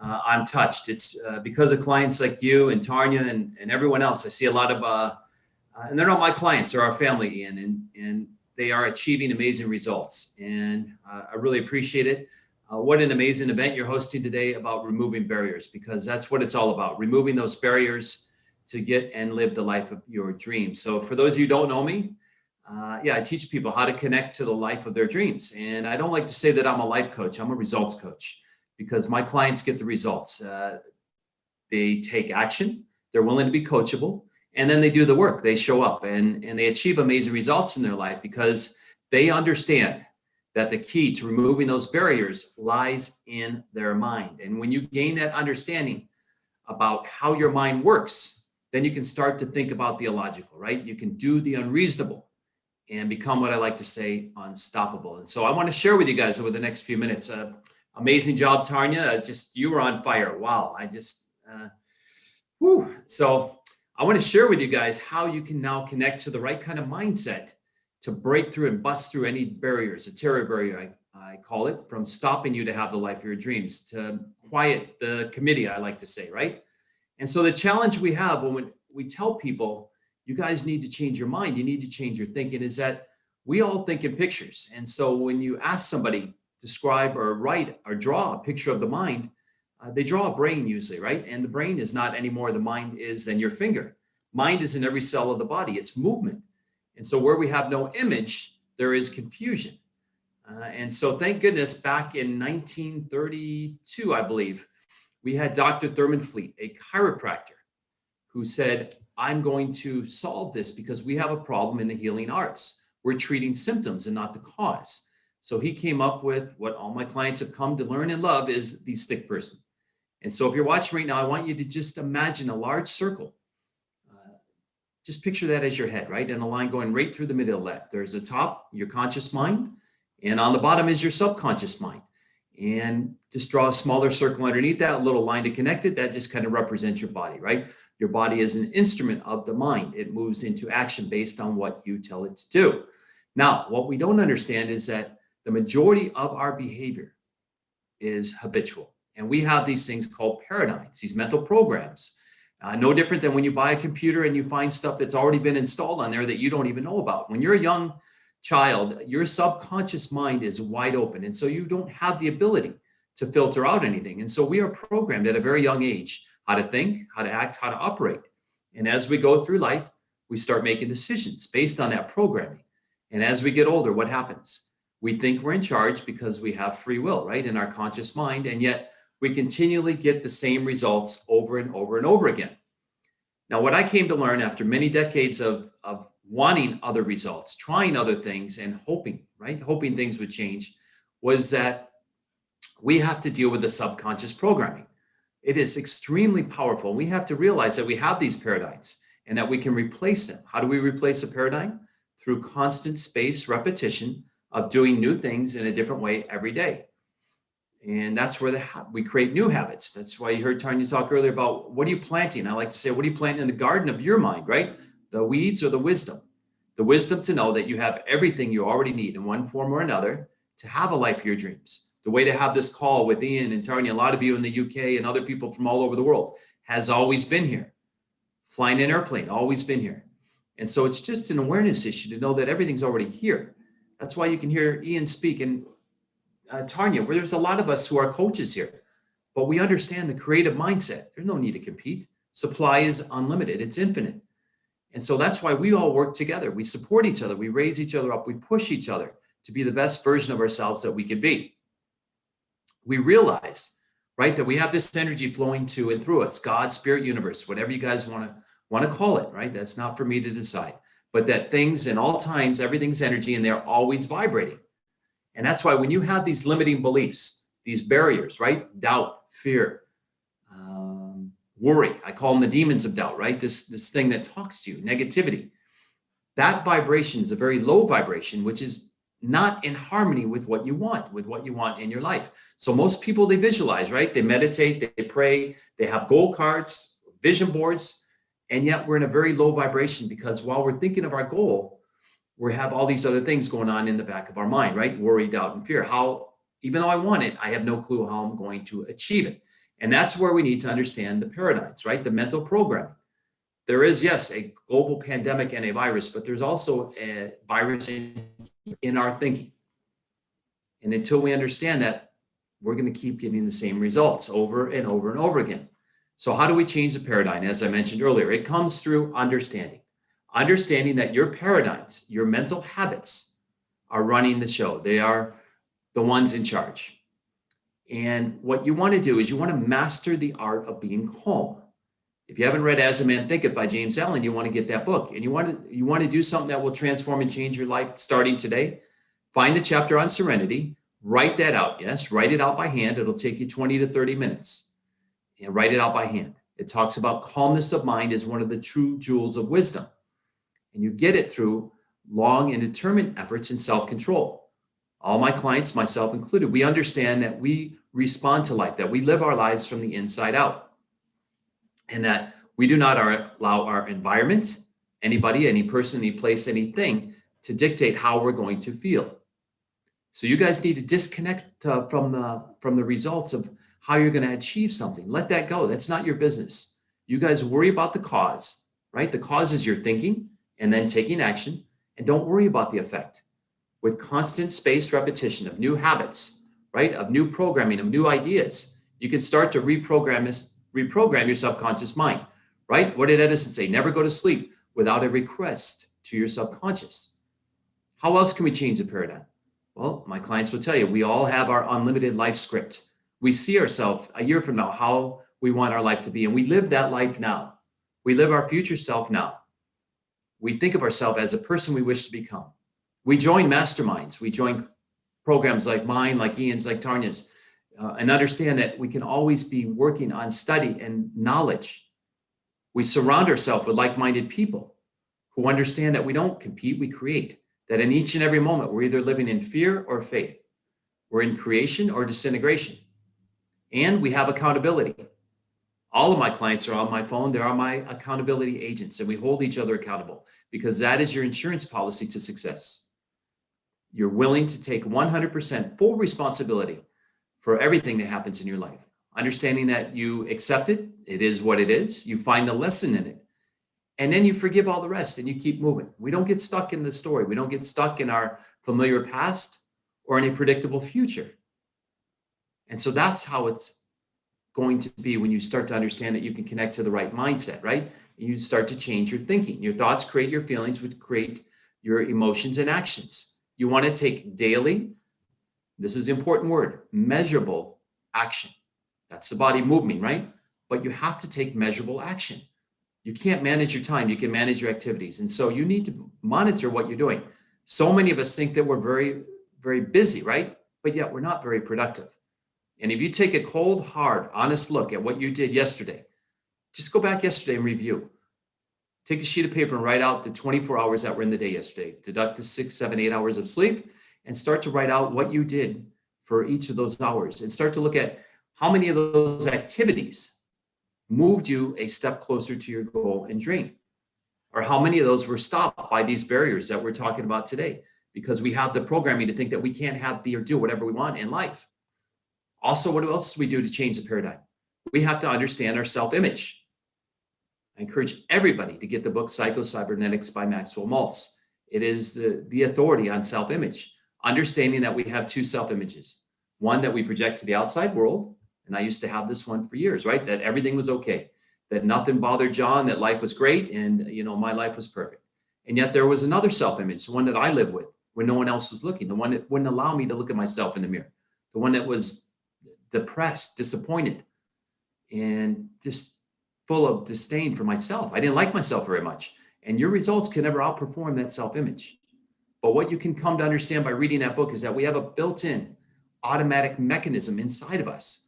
I'm touched. It's because of clients like you and Tanya and everyone else. I see a lot of, and they're not my clients, they're our family, Ian, and they are achieving amazing results. And I really appreciate it. What an amazing event you're hosting today about removing barriers, because that's what it's all about, removing those barriers to get and live the life of your dreams. So for those of you who don't know me, I teach people how to connect to the life of their dreams. And I don't like to say that I'm a life coach, I'm a results coach, because my clients get the results. They take action, they're willing to be coachable, and then they do the work. They show up and they achieve amazing results in their life because they understand that the key to removing those barriers lies in their mind. And when you gain that understanding about how your mind works, then you can start to think about the illogical, right? You can do the unreasonable and become, what I like to say, unstoppable. And so I want to share with you guys over the next few minutes. Amazing job, Tanya. You were on fire. Wow. So I want to share with you guys how you can now connect to the right kind of mindset to break through and bust through any barriers, a terror barrier, I call it, from stopping you to have the life of your dreams, to quiet the committee, I like to say, right? And so the challenge we have when we tell people, you guys need to change your mind, you need to change your thinking, is that we all think in pictures. And so when you ask somebody, describe or write or draw a picture of the mind, they draw a brain usually, right? And the brain is not any more the mind is than your finger. Mind is in every cell of the body, it's movement. And so where we have no image, there is confusion. And so thank goodness back in 1932, I believe, we had Dr. Thurman Fleet, a chiropractor, who said, I'm going to solve this because we have a problem in the healing arts. We're treating symptoms and not the cause. So he came up with what all my clients have come to learn and love is the stick person. And so if you're watching right now, I want you to just imagine a large circle. Just picture that as your head, right? And a line going right through the middle of that. There's a top, your conscious mind, and on the bottom is your subconscious mind. And just draw a smaller circle underneath that, a little line to connect it. That just kind of represents your body, right? Your body is an instrument of the mind. It moves into action based on what you tell it to do. Now, what we don't understand is that the majority of our behavior is habitual. And we have these things called paradigms, these mental programs. No different than when you buy a computer and you find stuff that's already been installed on there that you don't even know about. When you're a young child, your subconscious mind is wide open. And so you don't have the ability to filter out anything. And so we are programmed at a very young age how to think, how to act, how to operate. And as we go through life, we start making decisions based on that programming. And as we get older, what happens? We think we're in charge because we have free will, right, in our conscious mind. And yet we continually get the same results over and over and over again. Now, what I came to learn after many decades of wanting other results, trying other things and hoping, right, hoping things would change, was that we have to deal with the subconscious programming. It is extremely powerful. We have to realize that we have these paradigms and that we can replace them. How do we replace a paradigm? Through constant spaced repetition of doing new things in a different way every day. And that's where we create new habits. That's why you heard Tanya talk earlier about what are you planting? I like to say, what are you planting in the garden of your mind, right? The weeds or the wisdom? The wisdom to know that you have everything you already need in one form or another to have a life of your dreams. The way to have this call with Ian and Tanya, a lot of you in the UK and other people from all over the world, has always been here. Flying an airplane, always been here. And so it's just an awareness issue to know that everything's already here. That's why you can hear Ian speak and Tanya, where there's a lot of us who are coaches here, but we understand the creative mindset. There's no need to compete. Supply is unlimited. It's infinite. And so that's why we all work together. We support each other. We raise each other up. We push each other to be the best version of ourselves that we can be. We realize, right, that we have this energy flowing to and through us, God, spirit, universe, whatever you guys want to call it, right? That's not for me to decide. But that things in all times, everything's energy and they're always vibrating. And that's why when you have these limiting beliefs, these barriers, right? Doubt, fear, worry, I call them the demons of doubt, right? This thing that talks to you, negativity. That vibration is a very low vibration, which is not in harmony with what you want in your life. So most people, they visualize, right? They meditate, they pray, they have goal cards, vision boards, and yet we're in a very low vibration because while we're thinking of our goal, we have all these other things going on in the back of our mind, right? Worry, doubt, and fear. Even though I want it, I have no clue how I'm going to achieve it. And that's where we need to understand the paradigms, right? The mental programming. There is, yes, a global pandemic and a virus, but there's also a virus in our thinking. And until we understand that, we're going to keep getting the same results over and over and over again. So how do we change the paradigm? As I mentioned earlier, it comes through understanding. Understanding that your paradigms, your mental habits are running the show. They are the ones in charge. And what you want to do is you want to master the art of being calm. If you haven't read As a Man Thinketh by James Allen, you want to get that book. And you want to do something that will transform and change your life starting today. Find the chapter on serenity. Write that out. Yes, write it out by hand. It'll take you 20 to 30 minutes. And write it out by hand. It talks about calmness of mind as one of the true jewels of wisdom. And you get it through long and determined efforts in self-control. All my clients, myself included, we understand that we respond to life, that we live our lives from the inside out, and that we do not allow our environment, anybody, any person, any place, anything to dictate how we're going to feel. So you guys need to disconnect from the results of how you're going to achieve something. Let that go. That's not your business. You guys worry about the cause, right? The cause is your thinking and then taking action, and don't worry about the effect. With constant spaced repetition of new habits, right? Of new programming, of new ideas, you can start to reprogram your subconscious mind, right? What did Edison say? Never go to sleep without a request to your subconscious. How else can we change the paradigm? Well, my clients will tell you, we all have our unlimited life script. We see ourselves a year from now, how we want our life to be, and we live that life now. We live our future self now. We think of ourselves as a person we wish to become. We join masterminds. We join programs like mine, like Ian's, like Tanya's, and understand that we can always be working on study and knowledge. We surround ourselves with like-minded people who understand that we don't compete, we create. That in each and every moment, we're either living in fear or faith. We're in creation or disintegration. And we have accountability. All of my clients are on my phone. They are my accountability agents, and we hold each other accountable because that is your insurance policy to success. You're willing to take 100% full responsibility for everything that happens in your life, understanding that you accept it. It is what it is. You find the lesson in it. And then you forgive all the rest and you keep moving. We don't get stuck in the story. We don't get stuck in our familiar past or in a predictable future. And so that's how it's going to be when you start to understand that you can connect to the right mindset, right? You start to change your thinking. Your thoughts create your feelings, which create your emotions and actions. You want to take daily, this is the important word, measurable action. That's the body moving, right? But you have to take measurable action. You can't manage your time. You can manage your activities. And so you need to monitor what you're doing. So many of us think that we're very, very busy, right? But yet we're not very productive. And if you take a cold, hard, honest look at what you did yesterday, just go back yesterday and review. Take a sheet of paper and write out the 24 hours that were in the day yesterday. Deduct the 6, 7, 8 hours of sleep and start to write out what you did for each of those hours and start to look at how many of those activities moved you a step closer to your goal and dream, or how many of those were stopped by these barriers that we're talking about today, because we have the programming to think that we can't have, be, or do whatever we want in life. Also, what else do we do to change the paradigm? We have to understand our self-image. I encourage everybody to get the book Psycho-Cybernetics by Maxwell Maltz. It is the authority on self-image, understanding that we have two self-images, one that we project to the outside world. And I used to have this one for years, right? That everything was okay, that nothing bothered John, that life was great, and my life was perfect. And yet there was another self-image, the one that I live with, when no one else was looking, the one that wouldn't allow me to look at myself in the mirror, the one that was depressed, disappointed, and just full of disdain for myself. I didn't like myself very much. And your results can never outperform that self-image. But what you can come to understand by reading that book is that we have a built-in automatic mechanism inside of us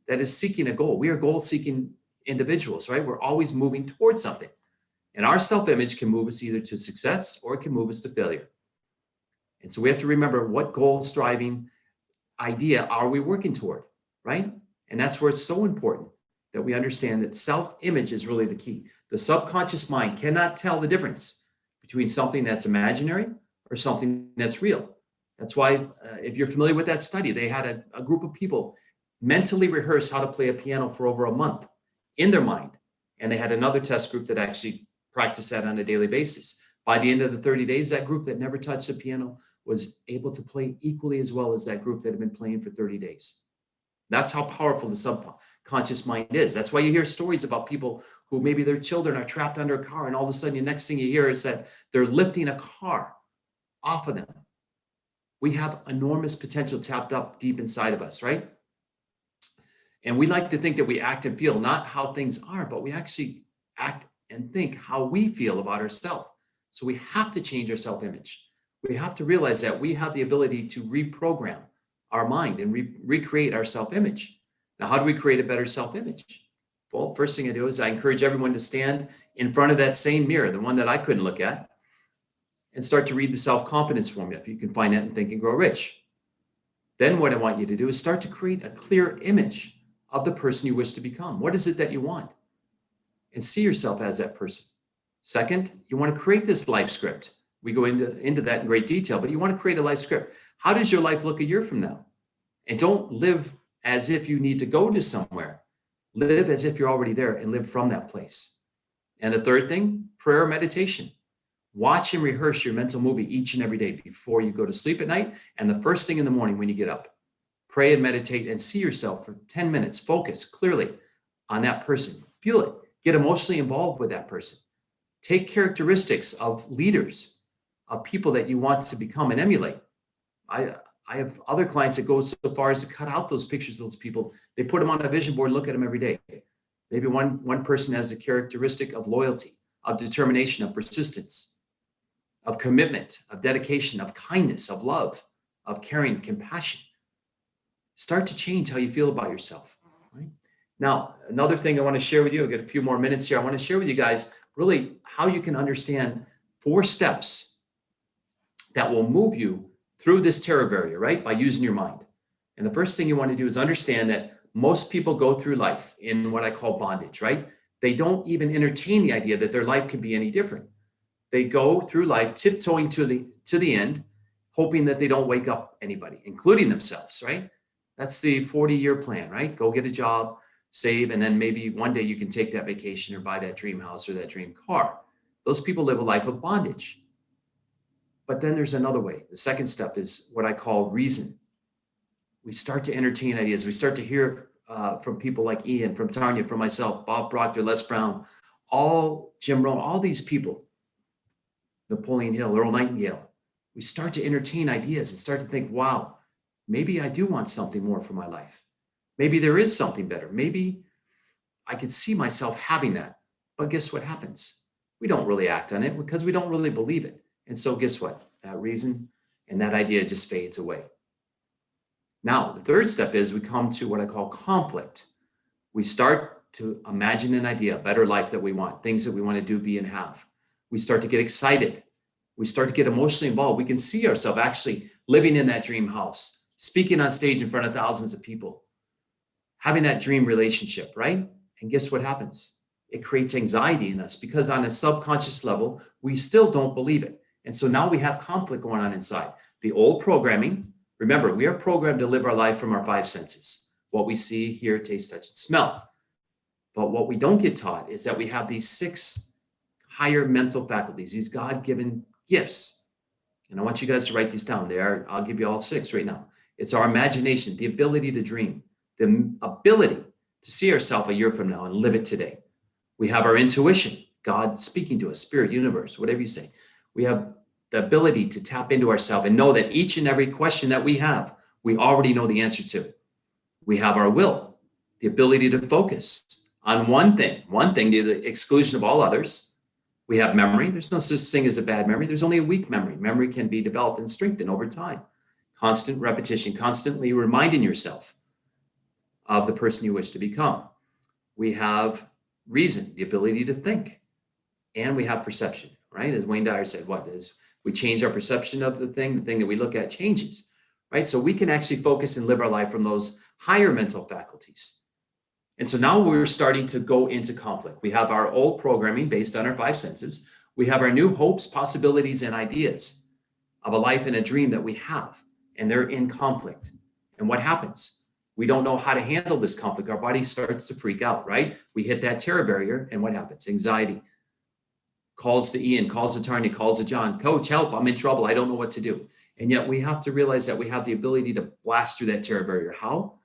that is seeking a goal. We are goal-seeking individuals, right? We're always moving towards something. And our self-image can move us either to success or it can move us to failure. And so we have to remember, what goal-striving idea are we working toward, right? And that's where it's so important that we understand that self-image is really the key. The subconscious mind cannot tell the difference between something that's imaginary or something that's real. That's why, if you're familiar with that study, they had a group of people mentally rehearse how to play a piano for over a month in their mind. And they had another test group that actually practiced that on a daily basis. By the end of the 30 days, that group that never touched the piano was able to play equally as well as that group that had been playing for 30 days. That's how powerful the subconscious mind is. That's why you hear stories about people who maybe their children are trapped under a car, and all of a sudden the next thing you hear is that they're lifting a car off of them. We have enormous potential tapped up deep inside of us, right? And we like to think that we act and feel not how things are, but we actually act and think how we feel about ourselves. So we have to change our self-image. We have to realize that we have the ability to reprogram our mind and recreate our self-image. Now, how do we create a better self-image? Well, first thing I do is I encourage everyone to stand in front of that same mirror, the one that I couldn't look at, and start to read the self-confidence formula, if you can find that in Think and Grow Rich. Then what I want you to do is start to create a clear image of the person you wish to become. What is it that you want? And see yourself as that person. Second, you want to create this life script. We go into that in great detail, but you want to create a life script. How does your life look a year from now? And don't live as if you need to go to somewhere. Live as if you're already there and live from that place. And the third thing, prayer, meditation. Watch and rehearse your mental movie each and every day before you go to sleep at night and the first thing in the morning when you get up. Pray and meditate and see yourself for 10 minutes. Focus clearly on that person. Feel it. Get emotionally involved with that person. Take characteristics of leaders, of people that you want to become and emulate. I have other clients that go so far as to cut out those pictures of those people. They put them on a vision board and look at them every day. Maybe one person has a characteristic of loyalty, of determination, of persistence, of commitment, of dedication, of kindness, of love, of caring, compassion. Start to change how you feel about yourself. Right? Now, another thing I want to share with you, I've got a few more minutes here. I want to share with you guys really how you can understand 4 steps that will move you through this terror barrier, right? By using your mind. And the first thing you want to do is understand that most people go through life in what I call bondage, right? They don't even entertain the idea that their life can be any different. They go through life tiptoeing to the end, hoping that they don't wake up anybody, including themselves, right? That's the 40-year plan, right? Go get a job, save, and then maybe one day you can take that vacation or buy that dream house or that dream car. Those people live a life of bondage. But then there's another way. The second step is what I call reason. We start to entertain ideas. We start to hear from people like Ian, from Tanya, from myself, Bob Proctor, Les Brown, all Jim Rohn, all these people, Napoleon Hill, Earl Nightingale. We start to entertain ideas and start to think, wow, maybe I do want something more for my life. Maybe there is something better. Maybe I could see myself having that. But guess what happens? We don't really act on it because we don't really believe it. And so guess what? That reason and that idea just fades away. Now, the third step is we come to what I call conflict. We start to imagine an idea, a better life that we want, things that we want to do, be, and have. We start to get excited. We start to get emotionally involved. We can see ourselves actually living in that dream house, speaking on stage in front of thousands of people, having that dream relationship, right? And guess what happens? It creates anxiety in us because on a subconscious level, we still don't believe it. And so now we have conflict going on inside. The old programming, remember, we are programmed to live our life from our 5 senses, what we see, hear, taste, touch, and smell. But what we don't get taught is that we have these 6 higher mental faculties, these God-given gifts. And I want you guys to write these down. I'll give you all 6 right now. It's our imagination, the ability to dream, the ability to see ourselves a year from now and live it today. We have our intuition, God speaking to us, spirit, universe, whatever you say. We have the ability to tap into ourselves and know that each and every question that we have, we already know the answer to. We have our will, the ability to focus on one thing to the exclusion of all others. We have memory. There's no such thing as a bad memory. There's only a weak memory. Memory can be developed and strengthened over time. Constant repetition, constantly reminding yourself of the person you wish to become. We have reason, the ability to think, and we have perception, right? As Wayne Dyer said, we change our perception of the thing that we look at changes, right? So we can actually focus and live our life from those higher mental faculties. And so now we're starting to go into conflict. We have our old programming based on our 5 senses. We have our new hopes, possibilities, and ideas of a life and a dream that we have, and they're in conflict. And what happens? We don't know how to handle this conflict. Our body starts to freak out, right? We hit that terror barrier, and what happens? Anxiety calls to Ian, calls to Tanya, calls to John. Coach, help, I'm in trouble. I don't know what to do. And yet we have to realize that we have the ability to blast through that terror barrier. How?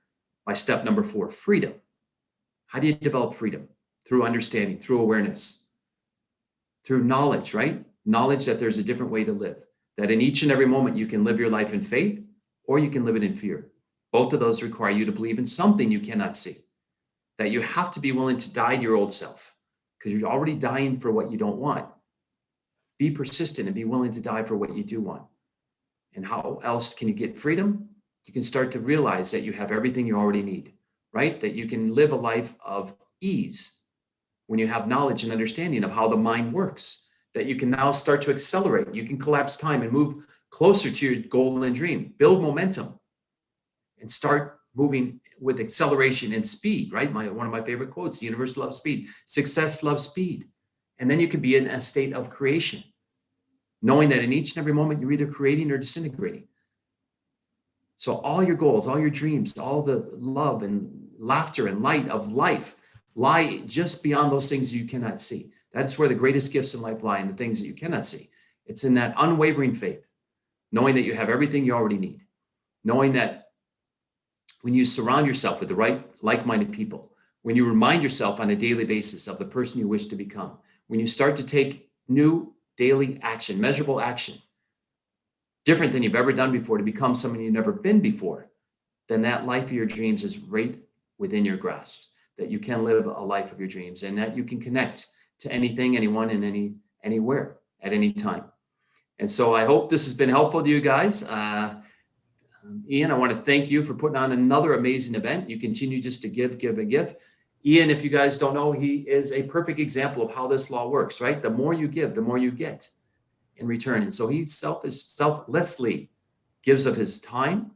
By step number 4, freedom. How do you develop freedom? Through understanding, through awareness, through knowledge, right? Knowledge that there's a different way to live, that in each and every moment you can live your life in faith or you can live it in fear. Both of those require you to believe in something you cannot see, that you have to be willing to die to your old self because you're already dying for what you don't want. Be persistent and be willing to die for what you do want. And how else can you get freedom? You can start to realize that you have everything you already need, right? That you can live a life of ease when you have knowledge and understanding of how the mind works, that you can now start to accelerate. You can collapse time and move closer to your goal and dream, build momentum, and start moving with acceleration and speed, right? One of my favorite quotes, the universe loves speed. Success loves speed. And then you can be in a state of creation, knowing that in each and every moment you're either creating or disintegrating. So all your goals, all your dreams, all the love and laughter and light of life lie just beyond those things you cannot see. That's where the greatest gifts in life lie, in the things that you cannot see. It's in that unwavering faith, knowing that you have everything you already need, knowing that when you surround yourself with the right like-minded people, when you remind yourself on a daily basis of the person you wish to become, when you start to take new daily action, measurable action, different than you've ever done before to become someone you've never been before, then that life of your dreams is right within your grasp, that you can live a life of your dreams and that you can connect to anything, anyone, and anywhere at any time. And so I hope this has been helpful to you guys. Ian, I want to thank you for putting on another amazing event. You continue just to give, and give. Ian, if you guys don't know, he is a perfect example of how this law works, right? The more you give, the more you get in return. And so he selflessly gives of his time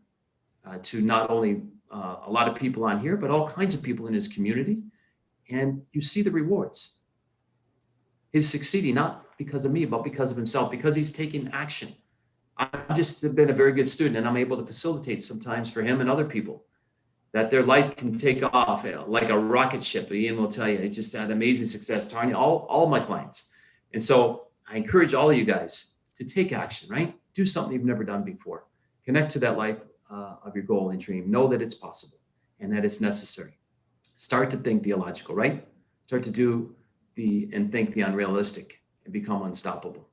to not only a lot of people on here, but all kinds of people in his community. And you see the rewards. He's succeeding not because of me, but because of himself, because he's taking action. I've just been a very good student, and I'm able to facilitate sometimes for him and other people that their life can take off like a rocket ship. Ian will tell you, it just had amazing success, Tanya, all my clients. And so I encourage all of you guys to take action, right? Do something you've never done before. Connect to that life of your goal and dream. Know that it's possible and that it's necessary. Start to think theological, right? Start to do and think the unrealistic and become unstoppable.